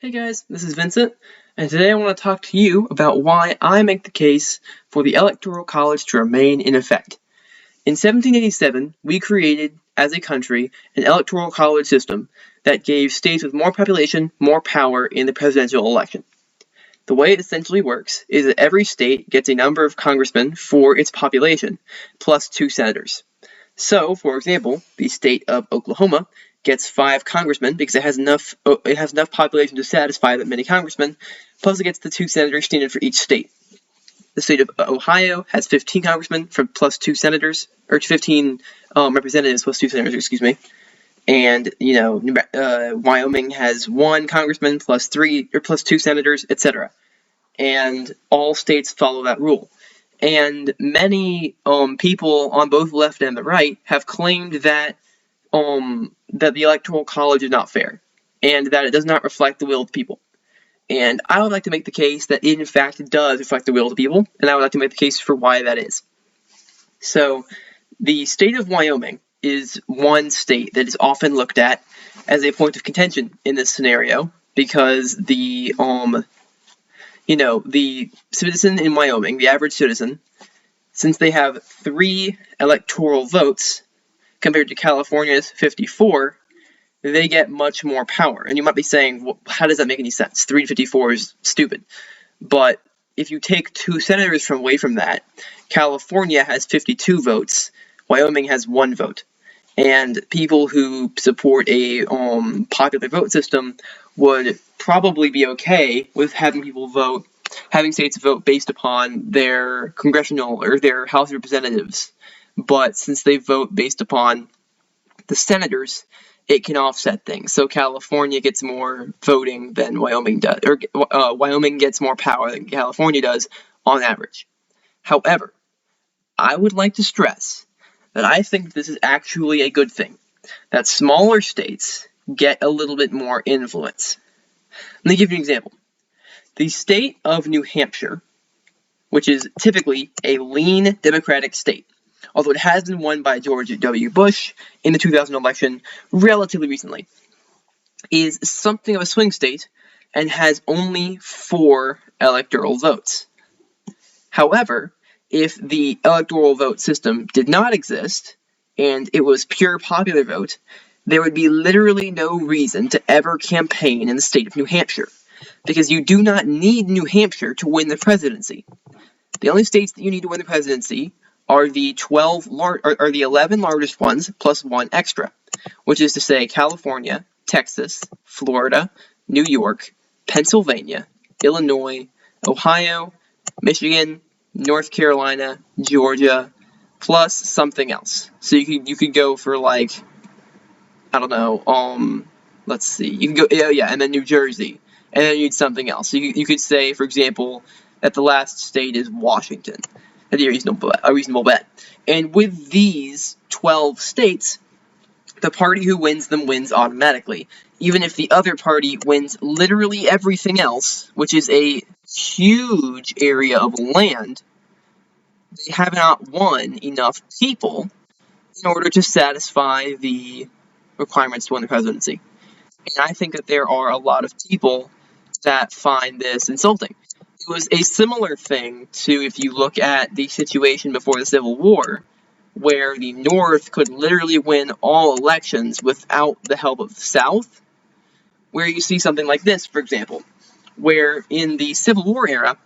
Hey guys, this is Vincent, and today I want to talk to you about why I make the case for the Electoral College to remain in effect. In 1787, we created, as a country, an Electoral College system that gave states with more population more power in the presidential election. The way it essentially works is that every state gets a number of congressmen for its population, plus 2 senators. So, for example, the state of Oklahoma gets 5 congressmen because it has enough population to satisfy that many congressmen, plus it gets the 2 senators standard for each state. The state of Ohio has 15 congressmen plus 2 senators, or 15 representatives plus 2 senators, excuse me. And, Wyoming has 1 congressman plus 2 senators, etc. And all states follow that rule. And many people on both the left and the right have claimed that the Electoral College is not fair, and that it does not reflect the will of the people. And I would like to make the case that it in fact does reflect the will of the people, and I would like to make the case for why that is. So, the state of Wyoming is one state that is often looked at as a point of contention in this scenario, because the citizen in Wyoming, the average citizen, since they have 3 electoral votes compared to California's 54, they get much more power. And you might be saying, well, how does that make any sense? 3 to 54 is stupid. But if you take 2 senators away from that, California has 52 votes, Wyoming has 1 vote. And people who support a popular vote system would probably be okay with having states vote based upon their congressional or their House of Representatives. But since they vote based upon the senators, it can offset things. So California gets more voting than Wyoming does, or Wyoming gets more power than California does on average. However, I would like to stress that I think this is actually a good thing, that smaller states get a little bit more influence. Let me give you an example. The state of New Hampshire, which is typically a lean Democratic state, although it has been won by George W. Bush in the 2000 election relatively recently, is something of a swing state and has only 4 electoral votes. However, if the electoral vote system did not exist and it was pure popular vote, there would be literally no reason to ever campaign in the state of New Hampshire, because you do not need New Hampshire to win the presidency. The only states that you need to win the presidency are the 11 largest ones plus 1 extra, which is to say California, Texas, Florida, New York, Pennsylvania, Illinois, Ohio, Michigan, North Carolina, Georgia, plus something else. So you could go for like, I don't know, let's see, you can go, and then New Jersey, and then you need something else. So you could say, for example, that the last state is Washington. That'd be a reasonable bet. And with these 12 states, the party who wins them wins automatically, even if the other party wins literally everything else, which is a huge area of land. They have not won enough people in order to satisfy the requirements to win the presidency. And I think that there are a lot of people that find this insulting. It was a similar thing to if you look at the situation before the Civil War, where the North could literally win all elections without the help of the South, where you see something like this, for example, where in the Civil War era,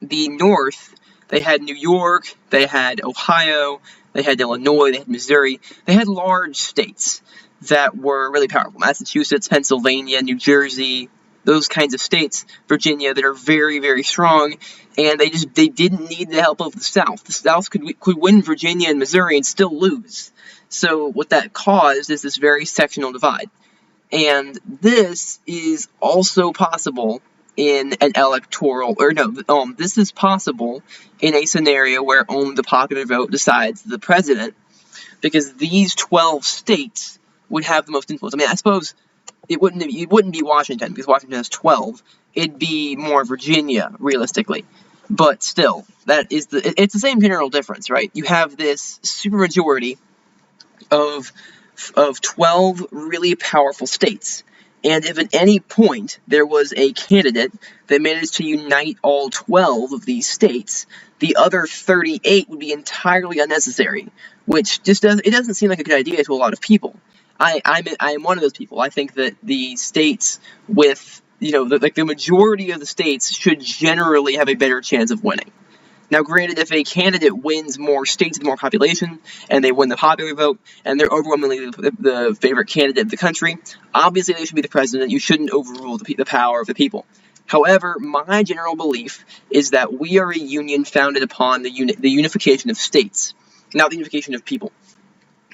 the North, they had New York, they had Ohio, they had Illinois, they had Missouri, they had large states that were really powerful. Massachusetts, Pennsylvania, New Jersey, those kinds of states, Virginia, that are very, very strong, and they didn't need the help of the South. The South could win Virginia and Missouri and still lose. So what that caused is this very sectional divide. And this is also possible in an this is possible in a scenario where only the popular vote decides the president, because these 12 states would have the most influence. I mean, I suppose it wouldn't be Washington, because Washington has 12. It'd be more Virginia, realistically. But still, it's the same general difference, right? You have this supermajority of 12 really powerful states, And if at any point there was a candidate that managed to unite all 12 of these states, the other 38 would be entirely unnecessary, which just doesn't seem like a good idea to a lot of people. I am one of those people. I think that the states with, the majority of the states should generally have a better chance of winning. Now, granted, if a candidate wins more states with more population, and they win the popular vote, and they're overwhelmingly the favorite candidate of the country, obviously they should be the president. You shouldn't overrule the power of the people. However, my general belief is that we are a union founded upon the unification of states, not the unification of people.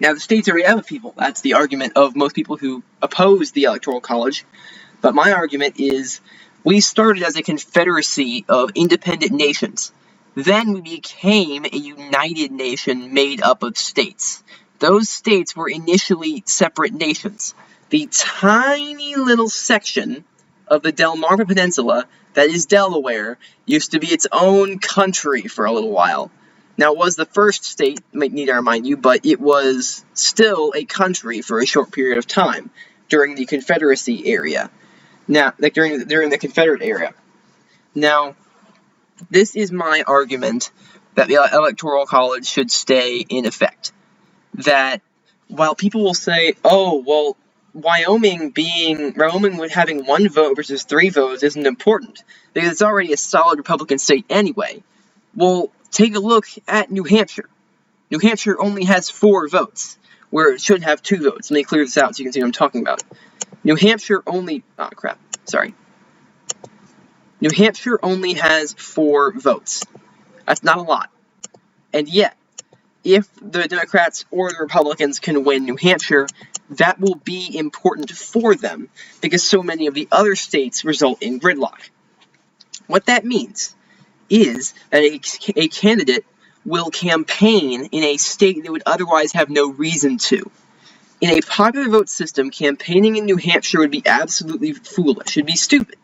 Now, the states already have a people. That's the argument of most people who oppose the Electoral College. But my argument is we started as a confederacy of independent nations. Then we became a united nation made up of states. Those states were initially separate nations. The tiny little section of the Delmarva Peninsula that is Delaware used to be its own country for a little while. Now, it was the first state, need I remind you, but it was still a country for a short period of time during the Confederacy area. Now, during the Confederate era. Now, this is my argument that the Electoral College should stay in effect. That while people will say, oh, well, Wyoming having one vote versus 3 votes isn't important, because it's already a solid Republican state anyway. Well, take a look at New Hampshire. New Hampshire only has 4 votes, where it should have 2 votes. Let me clear this out so you can see what I'm talking about. New Hampshire only has 4 votes. That's not a lot. And yet, if the Democrats or the Republicans can win New Hampshire, that will be important for them, because so many of the other states result in gridlock. What that means is that a candidate will campaign in a state that would otherwise have no reason to. In a popular vote system, campaigning in New Hampshire would be absolutely foolish. It would be stupid.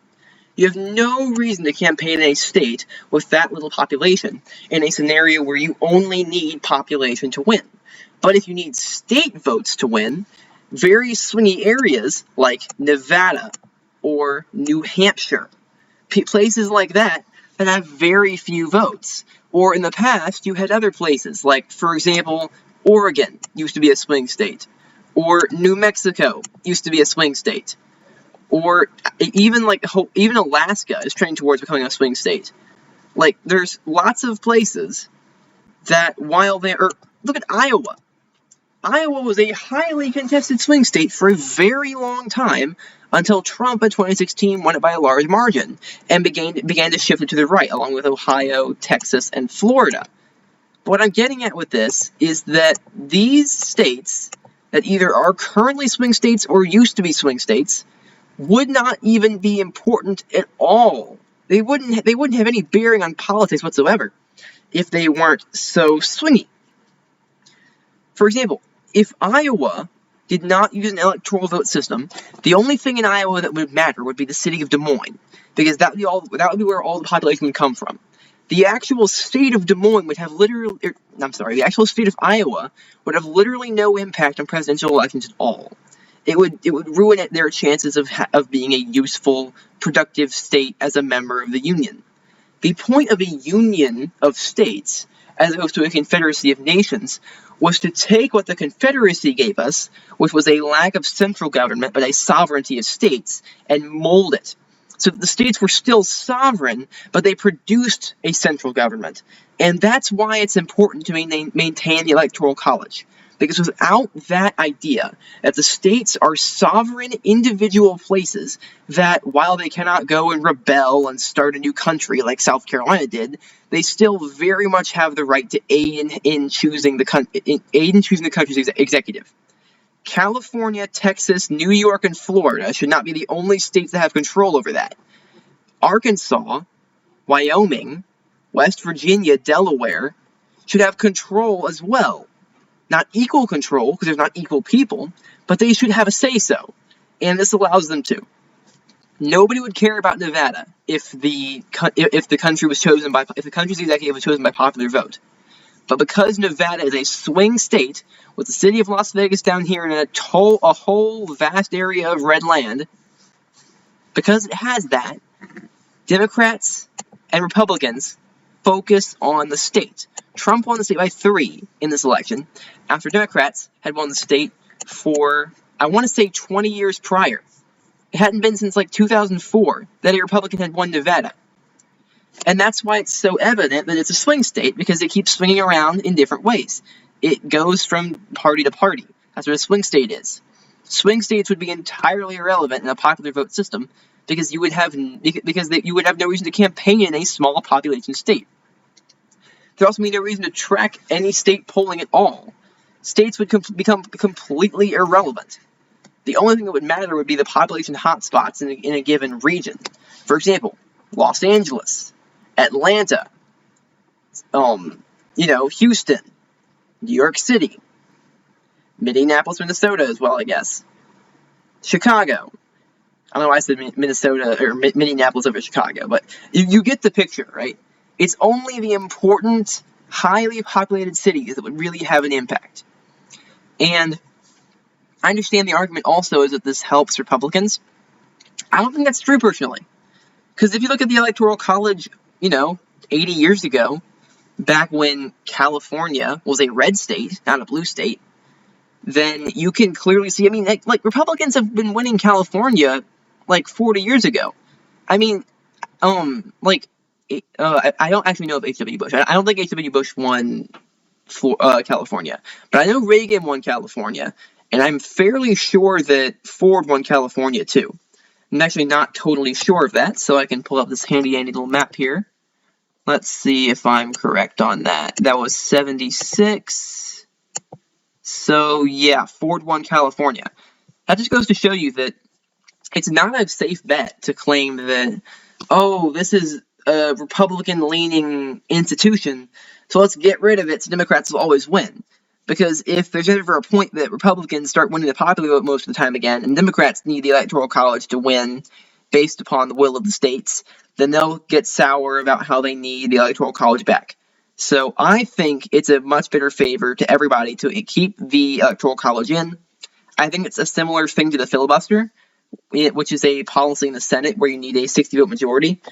You have no reason to campaign in a state with that little population, in a scenario where you only need population to win. But if you need state votes to win, very swingy areas like Nevada or New Hampshire, places like that have very few votes. Or in the past, you had other places, like, for example, Oregon used to be a swing state, or New Mexico used to be a swing state, or even Alaska is trending towards becoming a swing state. Like, there's lots of places that look at Iowa. Iowa was a highly contested swing state for a very long time, until Trump in 2016 won it by a large margin, and began to shift it to the right, along with Ohio, Texas, and Florida. But what I'm getting at with this is that these states that either are currently swing states or used to be swing states would not even be important at all. They wouldn't have any bearing on politics whatsoever if they weren't so swingy. For example, if Iowa did not use an electoral vote system, the only thing in Iowa that would matter would be the city of Des Moines, because that would be where all the population would come from. The actual state of Des Moines would have the actual state of Iowa would have literally no impact on presidential elections at all. It would ruin their chances of being a useful, productive state as a member of the Union. The point of a union of states, as opposed to a confederacy of nations, was to take what the Confederacy gave us, which was a lack of central government but a sovereignty of states, and mold it. So the states were still sovereign, but they produced a central government. And that's why it's important to maintain the Electoral College. Because without that idea that the states are sovereign individual places that, while they cannot go and rebel and start a new country like South Carolina did, they still very much have the right to aid in choosing the country's executive. California, Texas, New York, and Florida should not be the only states that have control over that. Arkansas, Wyoming, West Virginia, Delaware should have control as well. Not equal control, because there's not equal people, but they should have a say-so, and this allows them to. Nobody would care about Nevada if the country's executive was chosen by popular vote. But because Nevada is a swing state, with the city of Las Vegas down here in a whole vast area of red land, Because it has that, Democrats and Republicans focus on the state. Trump won the state by 3 in this election, after Democrats had won the state for, I want to say, 20 years prior. It hadn't been since like 2004 that a Republican had won Nevada. And that's why it's so evident that it's a swing state, because it keeps swinging around in different ways. It goes from party to party. That's what a swing state is. Swing states would be entirely irrelevant in a popular vote system, because you would have no reason to campaign in a small population state. There also be no reason to track any state polling at all. States would become completely irrelevant. The only thing that would matter would be the population hotspots in a given region. For example, Los Angeles, Atlanta, Houston, New York City, Minneapolis, Minnesota as well, I guess. Chicago. I don't know why I said Minnesota or Minneapolis over Chicago, but you get the picture, right? It's only the important, highly populated cities that would really have an impact. And I understand the argument also is that this helps Republicans. I don't think that's true, personally. Because if you look at the Electoral College, 80 years ago, back when California was a red state, not a blue state, then you can clearly see, like Republicans have been winning California like 40 years ago. I don't actually know if H.W. Bush. I don't think H.W. Bush won California. But I know Reagan won California. And I'm fairly sure that Ford won California too. I'm actually not totally sure of that, so I can pull up this handy-dandy little map here. Let's see if I'm correct on that. That was 76. So, yeah, Ford won California. That just goes to show you that it's not a safe bet to claim that, oh, this is a Republican-leaning institution, so let's get rid of it so Democrats will always win. Because if there's ever a point that Republicans start winning the popular vote most of the time again, and Democrats need the Electoral College to win based upon the will of the states, then they'll get sour about how they need the Electoral College back. So I think it's a much better favor to everybody to keep the Electoral College in. I think it's a similar thing to the filibuster, which is a policy in the Senate where you need a 60-vote majority.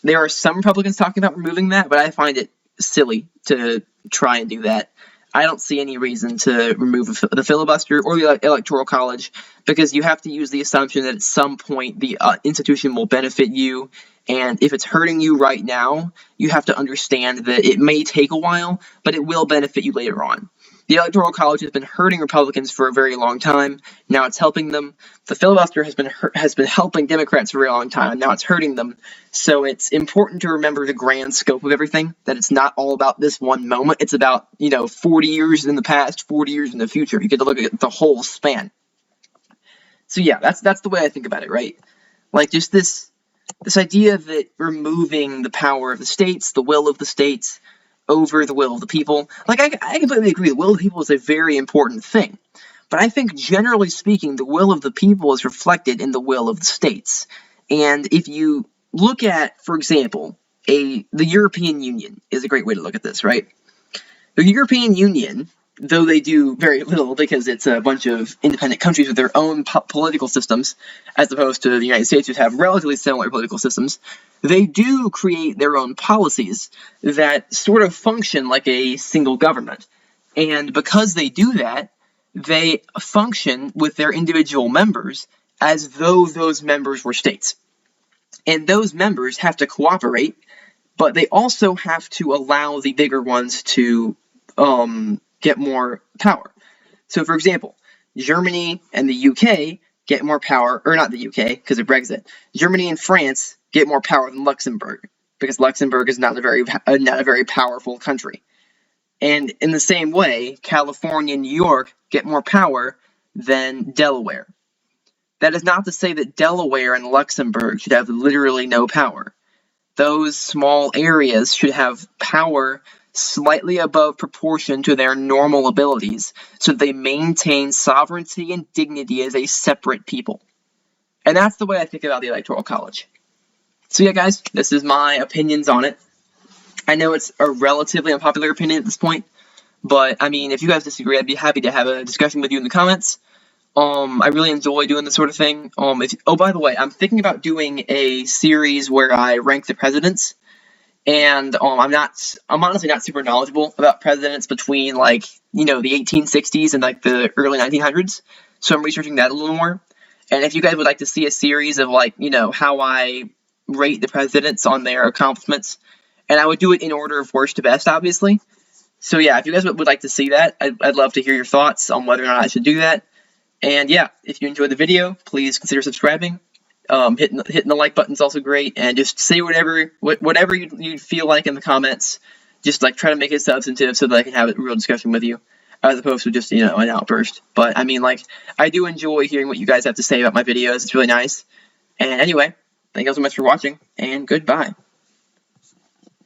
There are some Republicans talking about removing that, but I find it silly to try and do that. I don't see any reason to remove the filibuster or the Electoral College, because you have to use the assumption that at some point the institution will benefit you, and if it's hurting you right now, you have to understand that it may take a while, but it will benefit you later on. The Electoral College has been hurting Republicans for a very long time. Now it's helping them. The filibuster has been helping Democrats for a very long time. Now it's hurting them. So it's important to remember the grand scope of everything, that it's not all about this one moment. It's about, 40 years in the past, 40 years in the future. You get to look at the whole span. So yeah, that's the way I think about it, right? Like, just this idea that removing the power of the states, the will of the states, over the will of the people. Like, I completely agree, the will of the people is a very important thing. But I think, generally speaking, the will of the people is reflected in the will of the states. And if you look at, for example, the European Union is a great way to look at this, right? The European Union, though they do very little because it's a bunch of independent countries with their own political systems, as opposed to the United States, which have relatively similar political systems, they do create their own policies that sort of function like a single government. And because they do that, they function with their individual members as though those members were states. And those members have to cooperate, but they also have to allow the bigger ones to get more power. So, for example, Germany and the UK get more power, or not the UK, because of Brexit. Germany and France get more power than Luxembourg, because Luxembourg is not a very powerful country. And in the same way, California and New York get more power than Delaware. That is not to say that Delaware and Luxembourg should have literally no power. Those small areas should have power slightly above proportion to their normal abilities, so that they maintain sovereignty and dignity as a separate people. And that's the way I think about the Electoral College. So yeah, guys, this is my opinions on it. I know it's a relatively unpopular opinion at this point, but, if you guys disagree, I'd be happy to have a discussion with you in the comments. I really enjoy doing this sort of thing. Oh, by the way, I'm thinking about doing a series where I rank the presidents, and I'm honestly not super knowledgeable about presidents between like the 1860s and like the early 1900s. So I'm researching that a little more. And if you guys would like to see a series of like how I rate the presidents on their accomplishments, and I would do it in order of worst to best, obviously. So yeah, if you guys would like to see that, I'd love to hear your thoughts on whether or not I should do that. And yeah, if you enjoyed the video, please consider subscribing. Hitting the like button is also great, and just say whatever you feel like in the comments. Just like try to make it substantive so that I can have a real discussion with you, as opposed to just an outburst. But I mean, like, I do enjoy hearing what you guys have to say about my videos. It's really nice. And anyway, thank you all so much for watching, and goodbye.